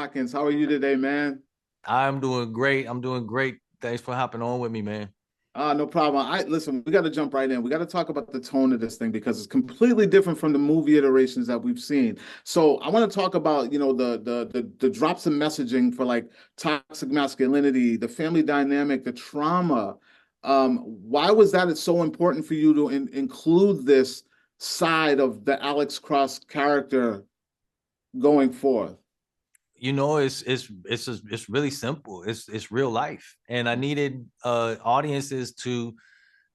Watkins. How are you today, man? I'm doing great. I'm doing great. Thanks for hopping on with me, man. No problem. I listen, we got to jump right in. We got to talk about the tone of this thing because it's completely different from the movie iterations that we've seen. So I want to talk about, the drops in messaging for like toxic masculinity, the family dynamic, the trauma. Why was that it's so important for you to include this side of the Alex Cross character going forth? It's really simple. It's real life, and I needed audiences to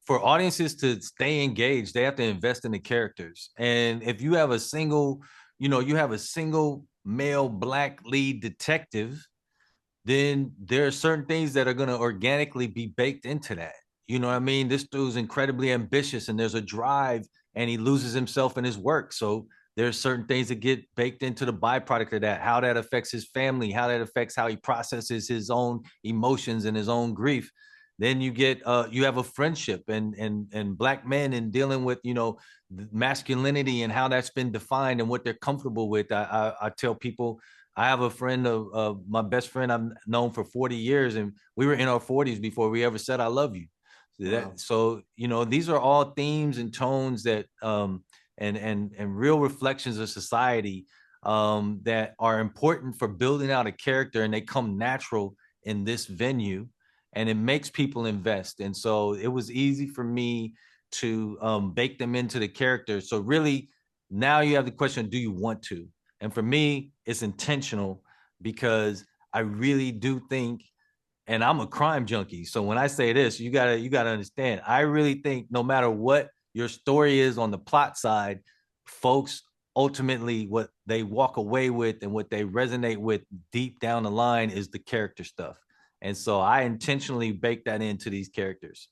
stay engaged. They have to invest in the characters, and if you have a single, you have a single male black lead detective, then there are certain things that are going to organically be baked into that. You know what I mean? This dude's incredibly ambitious and there's a drive and he loses himself in his work. So there's certain things that get baked into the byproduct of that, how that affects his family, how that affects how he processes his own emotions and his own grief. Then you have a friendship and black men and dealing with masculinity and how that's been defined and what they're comfortable with. I tell people I have a friend of my best friend I've known for 40 years, and we were in our 40s before we ever said I love you. Wow. These are all themes and tones that and real reflections of society that are important for building out a character, and they come natural in this venue, and it makes people invest. And so it was easy for me to bake them into the character. So really, now you have the question: do you want to? And for me, it's intentional because I really do think, and I'm a crime junkie. So when I say this, you gotta understand. I really think no matter what your story is on the plot side, folks ultimately what they walk away with and what they resonate with deep down the line is the character stuff. And so I intentionally bake that into these characters.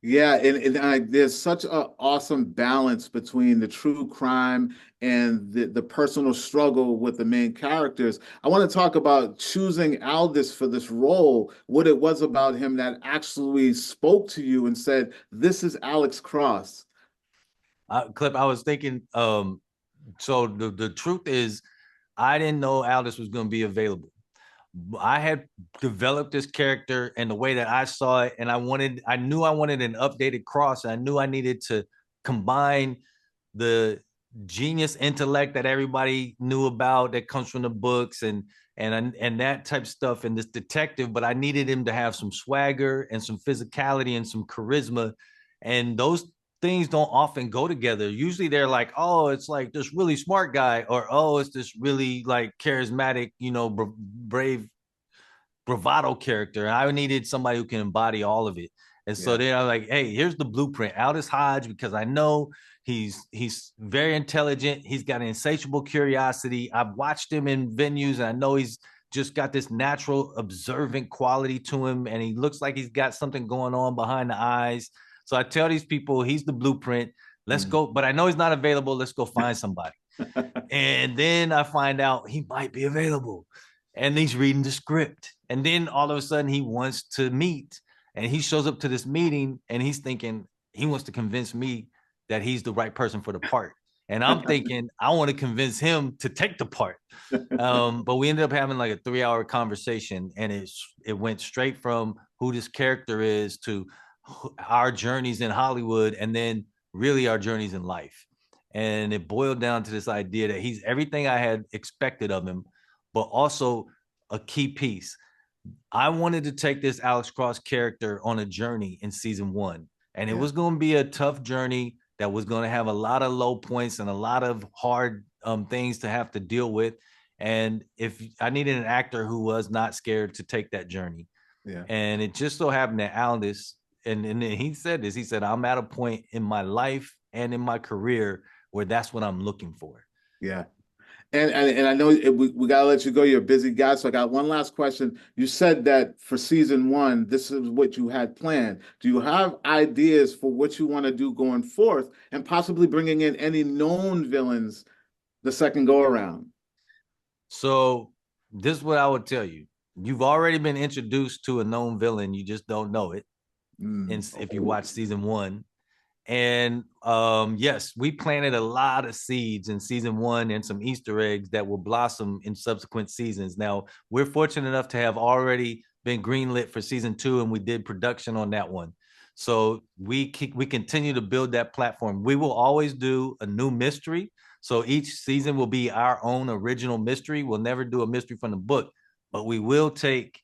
Yeah, there's such an awesome balance between the true crime and the personal struggle with the main characters. I want to talk about choosing Aldis for this role, what it was about him that actually spoke to you and said, "This is Alex Cross." Clip, I was thinking, so the truth is, I didn't know Aldis was going to be available. I had developed this character and the way that I saw it, and I knew I wanted an updated Cross, and I knew I needed to combine the genius intellect that everybody knew about that comes from the books and that type of stuff and this detective, but I needed him to have some swagger and some physicality and some charisma, and those things don't often go together. Usually they're like, oh, it's like this really smart guy, or oh, it's this really like charismatic, brave bravado character. And I needed somebody who can embody all of it. And so Yeah. then I'm like, hey, here's the blueprint. Aldis Hodge, because I know he's very intelligent. He's got an insatiable curiosity. I've watched him in venues, and I know he's just got this natural observant quality to him, and he looks like he's got something going on behind the eyes. So I tell these people he's the blueprint. Let's Mm. go, but I know he's not available. Let's go find somebody. And then I find out he might be available. And he's reading the script. And then all of a sudden he wants to meet. And he shows up to this meeting and he's thinking he wants to convince me that he's the right person for the part. And I'm thinking I want to convince him to take the part. But we ended up having like a 3 hour conversation, and it went straight from who this character is to our journeys in Hollywood, and then really our journeys in life. And it boiled down to this idea that he's everything I had expected of him, but also a key piece. I wanted to take this Alex Cross character on a journey in season one, and it Yeah. was going to be a tough journey that was going to have a lot of low points and a lot of hard things to have to deal with. And if I needed an actor who was not scared to take that journey, Yeah. and it just so happened that Aldis, and he said this, he said, I'm at a point in my life and in my career where that's what I'm looking for. Yeah. And I know we got to let you go. You're a busy guy. So I got one last question. You said that for season one, this is what you had planned. Do you have ideas for what you want to do going forth and possibly bringing in any known villains the second go around? So this is what I would tell you. You've already been introduced to a known villain. You just don't know it. And if you Okay. watch season one, And yes, we planted a lot of seeds in season 1 and some Easter eggs that will blossom in subsequent seasons. Now, we're fortunate enough to have already been greenlit for season 2, and we did production on that one. So we continue to build that platform. We will always do a new mystery. So each season will be our own original mystery. We'll never do a mystery from the book, but we will take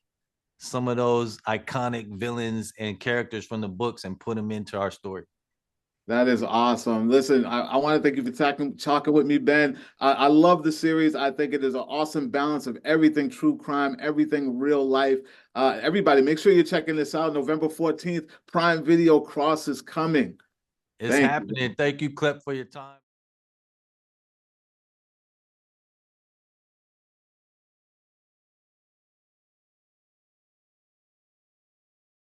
some of those iconic villains and characters from the books and put them into our story. That is awesome. Listen, I want to thank you for talking with me, Ben. I love the series. I think it is an awesome balance of everything true crime, everything real life. Everybody, make sure you're checking this out. November 14th, Prime Video Cross is coming. It's happening. Thank you, Klep, for your time.